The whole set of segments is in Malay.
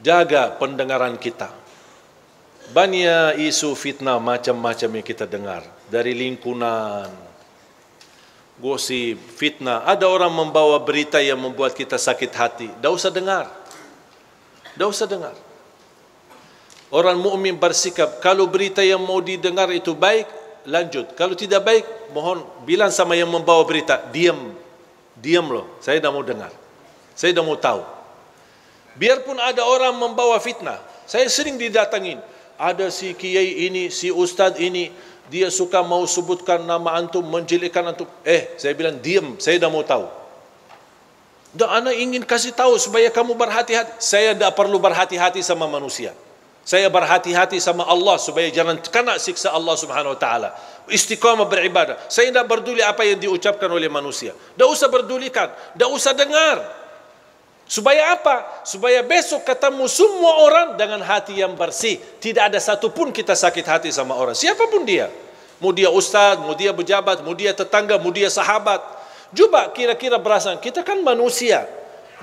jaga pendengaran kita. Banyak isu fitnah macam-macam yang kita dengar dari lingkungan, gosip, fitnah. Ada orang membawa berita yang membuat kita sakit hati. Dah usah dengar. Dah usah dengar. Orang mukmin bersikap, kalau berita yang mau didengar itu baik, lanjut. Kalau tidak baik, mohon bilang sama yang membawa berita, diam. Diam loh, saya dah mau dengar. Saya dah mau tahu. Biarpun ada orang membawa fitnah, saya sering didatangin. Ada si kiai ini, si ustaz ini, dia suka mau sebutkan nama antum, menjelekkan antum. Saya bilang diam, saya dah mau tahu. Dan ana ingin kasih tahu supaya kamu berhati-hati. Saya tak perlu berhati-hati sama manusia. Saya berhati-hati sama Allah supaya jangan kena siksa Allah Subhanahu wa taala. Istiqamah beribadah. Saya tidak peduli apa yang diucapkan oleh manusia. Tak usah pedulikan, tak usah dengar. Supaya apa? Supaya besok ketemu semua orang dengan hati yang bersih. Tidak ada satu pun kita sakit hati sama orang. Siapapun dia. Mau dia ustaz, mau dia pejabat, mau dia tetangga, mau dia sahabat. Coba kira-kira berasa, kita kan manusia.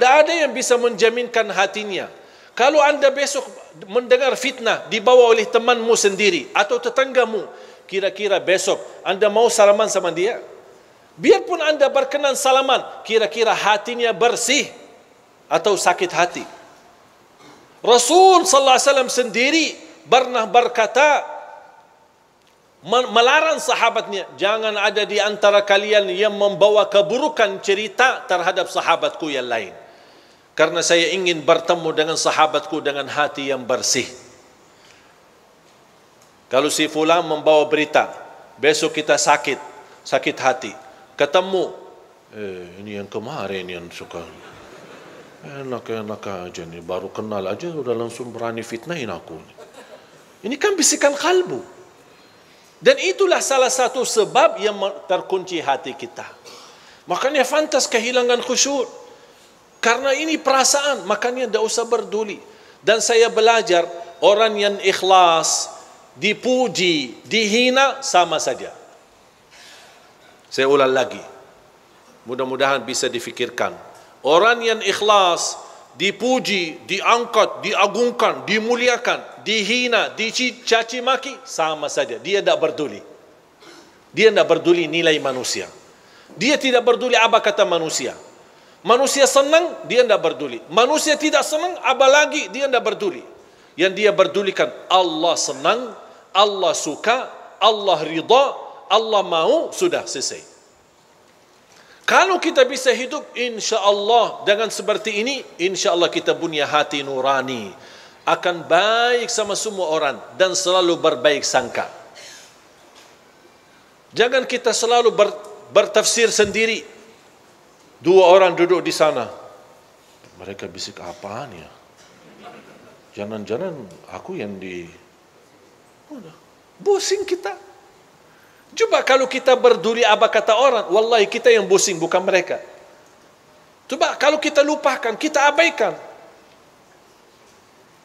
Tak ada yang bisa menjaminkan hatinya. Kalau anda besok mendengar fitnah dibawa oleh temanmu sendiri atau tetanggamu, kira-kira besok anda mau salaman sama dia? Biarpun anda berkenan salaman, kira-kira hatinya bersih atau sakit hati? Rasul sallallahu alaihi wasallam sendiri pernah berkata, melarang sahabatnya, jangan ada di antara kalian yang membawa keburukan cerita terhadap sahabatku yang lain, karena saya ingin bertemu dengan sahabatku dengan hati yang bersih. Kalau si fulan membawa berita, besok kita sakit hati, ketemu, ini yang kemarin yang suka enak-enak aja nih, baru kenal aja udah langsung berani fitnahin aku. Ini kan bisikan kalbu. Dan itulah salah satu sebab yang terkunci hati kita. Makanya fantas kehilangan khusyuk. Karena ini perasaan, makanya tidak usah berduli. Dan saya belajar, orang yang ikhlas, dipuji, dihina, sama saja. Saya ulang lagi. Mudah-mudahan bisa difikirkan. Orang yang ikhlas, dipuji, diangkat, diagungkan, dimuliakan, dihina, dicaci maki, sama saja. Dia tidak peduli. Dia tidak peduli nilai manusia. Dia tidak peduli apa kata manusia. Manusia senang, dia tidak peduli. Manusia tidak senang, apalagi dia tidak peduli. Yang dia pedulikan, Allah senang, Allah suka, Allah ridha, Allah mau, sudah selesai. Kalau kita bisa hidup insya Allah dengan seperti ini, insya Allah kita punya hati nurani, akan baik sama semua orang dan selalu berbaik sangka. Jangan kita selalu bertafsir sendiri. Dua orang duduk di sana, mereka bisik apaan ya? Jangan-jangan aku yang pusing kita. Coba kalau kita berduri apa kata orang, wallahi kita yang pusing, bukan mereka. Coba kalau kita lupakan, kita abaikan.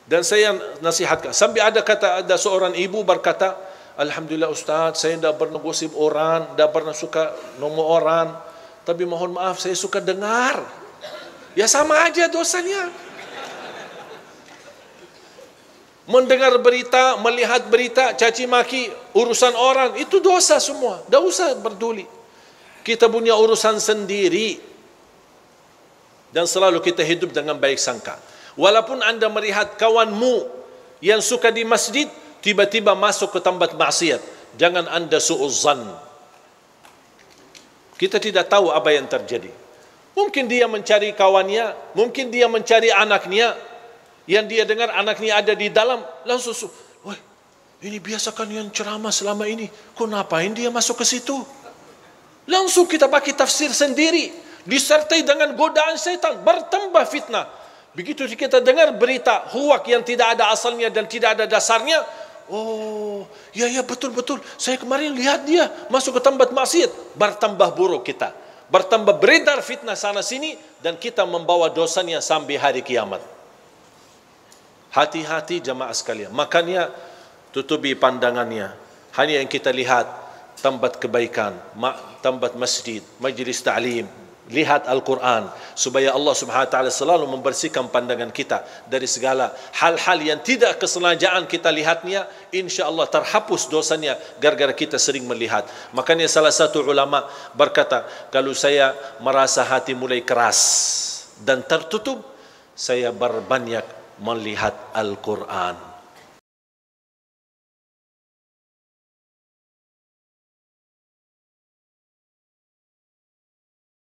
Dan saya nasihatkan, sampai ada seorang ibu berkata, alhamdulillah Ustaz, saya tidak pernah gosip orang, tidak pernah suka nomor orang, tapi mohon maaf saya suka dengar. Ya sama aja dosanya. Mendengar berita, melihat berita, caci maki, urusan orang, itu dosa semua. Tak usah peduli. Kita punya urusan sendiri. Dan selalu kita hidup dengan baik sangka. Walaupun anda melihat kawanmu yang suka di masjid, tiba-tiba masuk ke tempat maksiat, jangan anda su'uzzan. Kita tidak tahu apa yang terjadi. Mungkin dia mencari kawannya, mungkin dia mencari anaknya, yang dia dengar anaknya ada di dalam, langsung, wah, ini biasakan yang ceramah selama ini, kok ngapain dia masuk ke situ? Langsung kita pakai tafsir sendiri, disertai dengan godaan setan, bertambah fitnah. Begitu kita dengar berita huwak yang tidak ada asalnya dan tidak ada dasarnya, oh, ya betul-betul, saya kemarin lihat dia masuk ke tempat maksiat, bertambah buruk kita, bertambah beredar fitnah sana sini, dan kita membawa dosanya sampai hari kiamat. Hati-hati jamaah sekalian. Makanya tutupi pandangannya. Hanya yang kita lihat tempat kebaikan, tempat masjid, majlis ta'lim, lihat Al-Quran, supaya Allah Subhanahu Wa Taala selalu membersihkan pandangan kita dari segala hal-hal yang tidak kesengajaan kita lihatnya. Insya Allah terhapus dosanya gara-gara kita sering melihat. Makanya salah satu ulama berkata, kalau saya merasa hati mulai keras dan tertutup, saya berbanyak melihat Al-Quran.